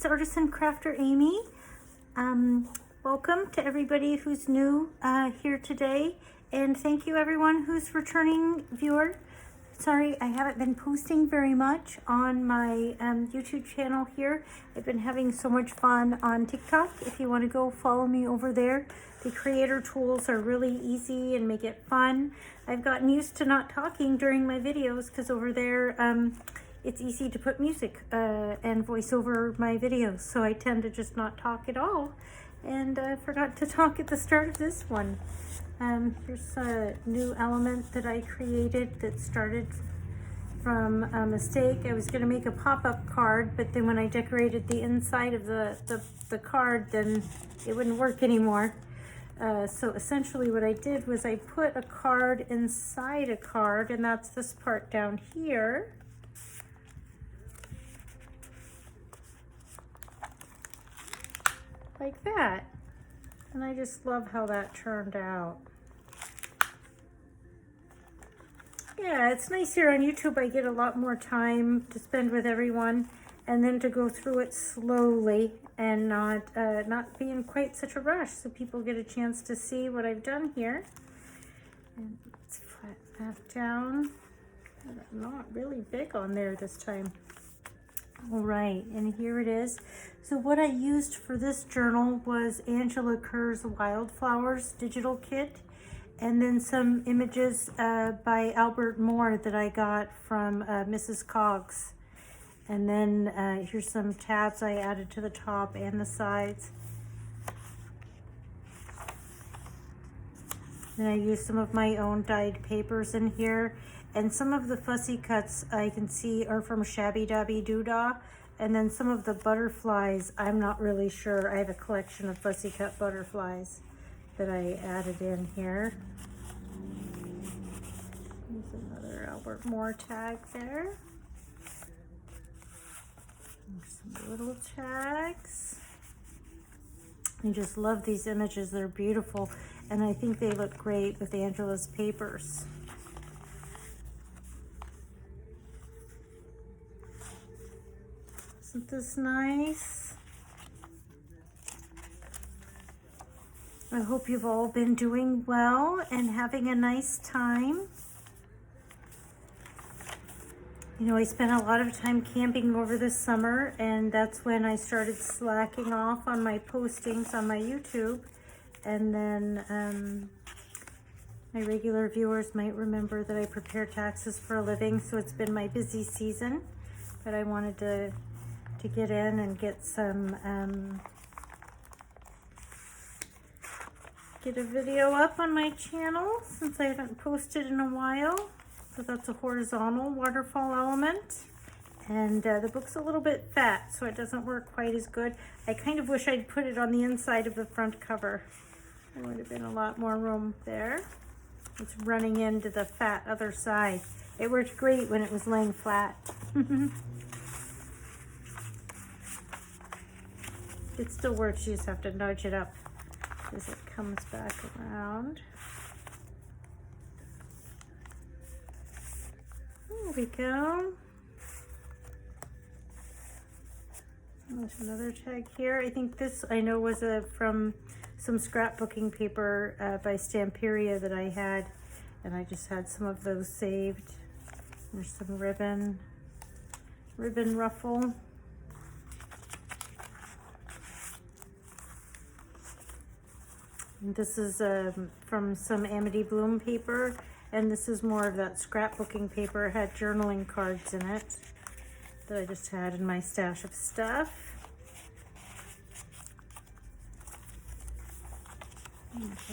it's Artisan Crafter Amy. Welcome to everybody who's new here today, and thank you everyone who's returning viewer. Sorry, I haven't been posting very much on my YouTube channel here. I've been having so much fun on TikTok. If you want to go follow me over there, the creator tools are really easy and make it fun. I've gotten used to not talking during my videos because over there it's easy to put music and voice over my videos, so I tend to just not talk at all. And I forgot to talk at the start of this one. Here's a new element that I created that started from a mistake. I was going to make a pop-up card, but then when I decorated the inside of the card, then it wouldn't work anymore. So essentially what I did was I put a card inside a card, and that's this part down here. Like that. And I just love how that turned out. Yeah, it's nice here on YouTube. I get a lot more time to spend with everyone, and then to go through it slowly and not be in quite such a rush, so people get a chance to see what I've done here. And let's flat that down. Not really big on there this time. All right, and here it is. So what I used for this journal was Angela Kerr's Wildflowers digital kit, and then some images by Albert Moore that I got from Mrs. Coggs. And then here's some tabs I added to the top and the sides. And I used some of my own dyed papers in here. And some of the fussy cuts I can see are from Shabby Dabby Doodah. And then some of the butterflies, I'm not really sure. I have a collection of fussy cut butterflies that I added in here. There's another Albert Moore tag there. And some little tags. I just love these images. They're beautiful. And I think they look great with Angela's papers. Isn't this nice? I hope you've all been doing well and having a nice time. You know, I spent a lot of time camping over the summer, and that's when I started slacking off on my postings on my YouTube. And then my regular viewers might remember that I prepare taxes for a living, so it's been my busy season. But I wanted to get in and get some, get a video up on my channel since I haven't posted in a while. So that's a horizontal waterfall element. And the book's a little bit fat, so it doesn't work quite as good. I kind of wish I'd put it on the inside of the front cover. There would have been a lot more room there. It's running into the fat other side. It worked great when it was laying flat. It still works, you just have to nudge it up as it comes back around. There we go. There's another tag here. I think this, I know, was from some scrapbooking paper by Stamperia that I had, and I just had some of those saved. There's some ribbon ruffle. This is from some Amity Bloom paper, and this is more of that scrapbooking paper. It had journaling cards in it that I just had in my stash of stuff.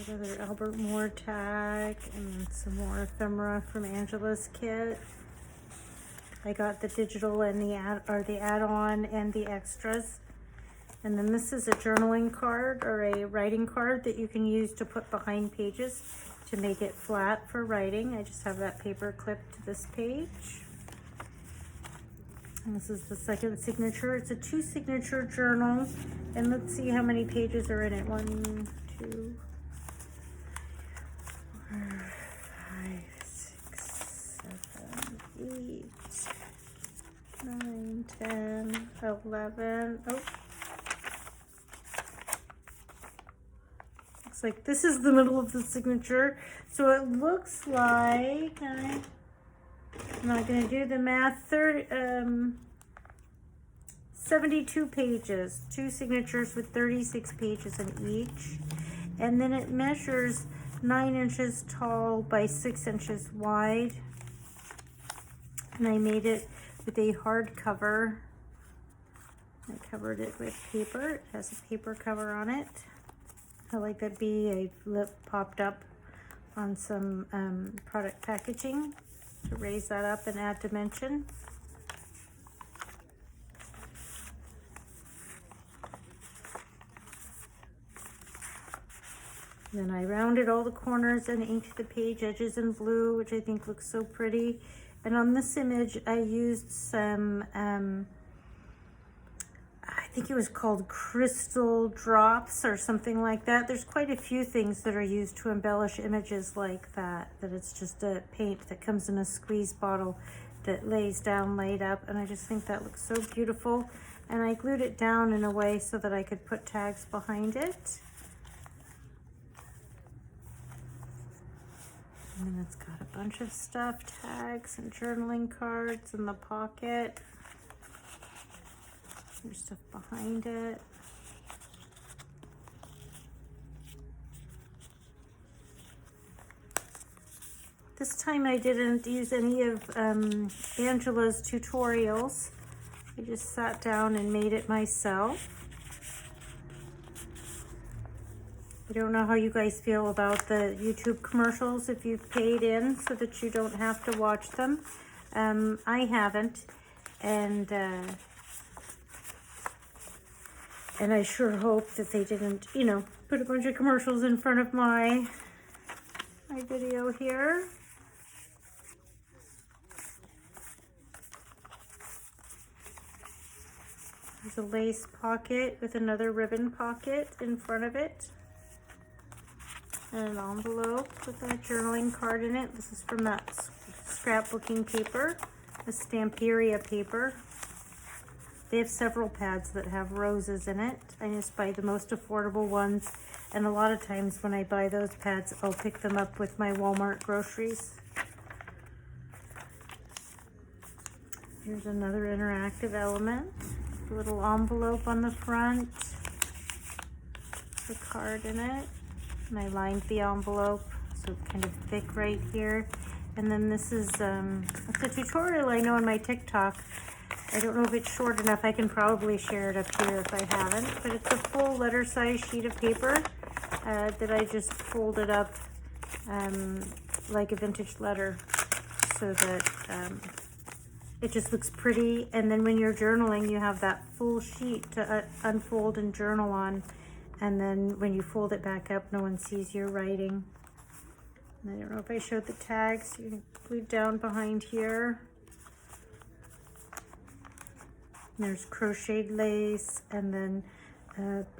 Another Albert Moore tag, and some more ephemera from Angela's kit. I got the digital and the add-on and the extras. And then this is a journaling card or a writing card that you can use to put behind pages to make it flat for writing. I just have that paper clipped to this page. And this is the second signature. It's a 2-signature journal. And let's see how many pages are in it. 1, 2, 4, 5, 6, 7, 8, 9, 10, 11. Oh. It's like this is the middle of the signature. So it looks like, I'm not gonna do the math, 72 pages, 2 signatures with 36 pages in each. And then it measures 9 inches tall by 6 inches wide. And I made it with a hardcover. I covered it with paper. It has a paper cover on it. I like that a lip popped up on some product packaging to raise that up and add dimension. Then I rounded all the corners and inked the page edges in blue, which I think looks so pretty. And on this image, I used some, I think it was called crystal drops or something like that. There's quite a few things that are used to embellish images like that, that it's just a paint that comes in a squeeze bottle that lays down, laid up. And I just think that looks so beautiful. And I glued it down in a way so that I could put tags behind it. And then it's got a bunch of stuff, tags and journaling cards in the pocket. There's stuff behind it. This time I didn't use any of Angela's tutorials. I just sat down and made it myself. I don't know how you guys feel about the YouTube commercials if you've paid in so that you don't have to watch them. I haven't, and I sure hope that they didn't, you know, put a bunch of commercials in front of my video here. There's a lace pocket with another ribbon pocket in front of it. And an envelope with a journaling card in it. This is from that scrapbooking paper, the Stamperia paper. They have several pads that have roses in it. I just buy the most affordable ones. And a lot of times when I buy those pads, I'll pick them up with my Walmart groceries. Here's another interactive element. A little envelope on the front. The card in it. And I lined the envelope, so it's kind of thick right here. And then this is it's a tutorial I know on my TikTok. I don't know if it's short enough. I can probably share it up here if I haven't. But it's a full letter size sheet of paper that I just folded up like a vintage letter so that it just looks pretty. And then when you're journaling, you have that full sheet to unfold and journal on. And then when you fold it back up, no one sees your writing. And I don't know if I showed the tags. You can glue down behind here. And there's crocheted lace and then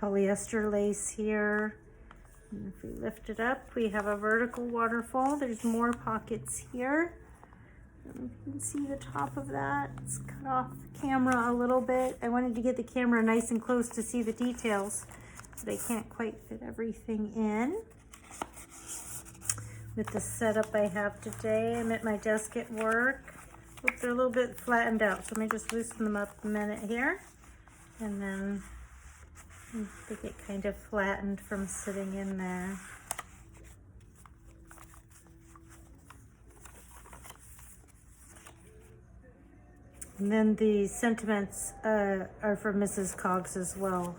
polyester lace here. And if we lift it up, we have a vertical waterfall. There's more pockets here. You can see the top of that. It's cut off the camera a little bit. I wanted to get the camera nice and close to see the details. But I can't quite fit everything in. With the setup I have today, I'm at my desk at work. Oops, they're a little bit flattened out, so let me just loosen them up a minute here. And then they get kind of flattened from sitting in there. And then the sentiments are from Mrs. Coggs as well.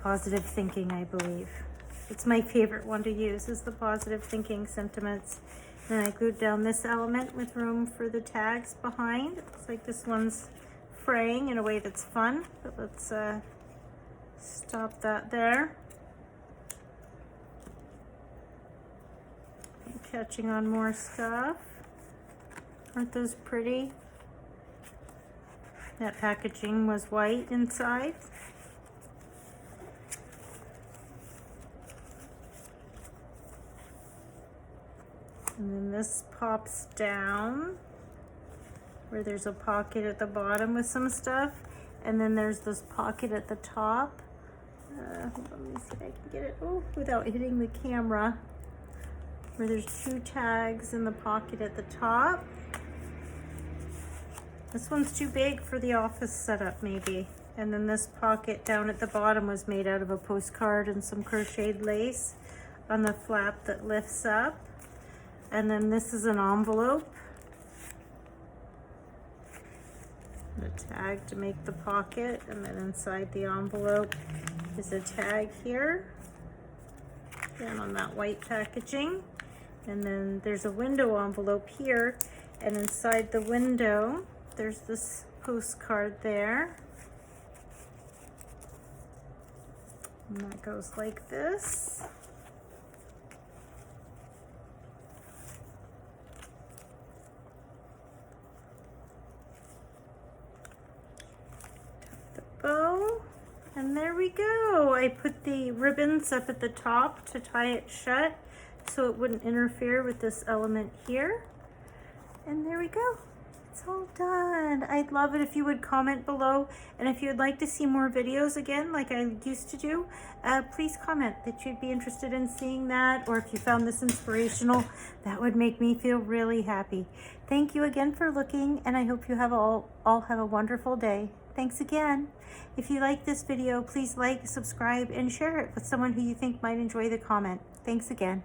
Positive thinking, I believe. It's my favorite one to use, is the positive thinking sentiments. Then I glued down this element with room for the tags behind. It looks like this one's fraying in a way that's fun, but let's stop that there. I'm catching on more stuff. Aren't those pretty? That packaging was white inside. And then this pops down where there's a pocket at the bottom with some stuff. And then there's this pocket at the top. Hold on, let me see if I can get it without hitting the camera. Where there's 2 tags in the pocket at the top. This one's too big for the office setup maybe. And then this pocket down at the bottom was made out of a postcard and some crocheted lace on the flap that lifts up. And then this is an envelope. And a tag to make the pocket, and then inside the envelope is a tag here. Again on that white packaging. And then there's a window envelope here, and inside the window there's this postcard there. And that goes like this. Tuck the bow, and there we go. I put the ribbons up at the top to tie it shut so it wouldn't interfere with this element here. And there we go. It's all done. I'd love it if you would comment below, and if you'd like to see more videos again like I used to do, please comment that you'd be interested in seeing that, or if you found this inspirational, that would make me feel really happy. Thank you again for looking, and I hope you have all have a wonderful day. Thanks again. If you like this video, please like, subscribe, and share it with someone who you think might enjoy the comment. Thanks again.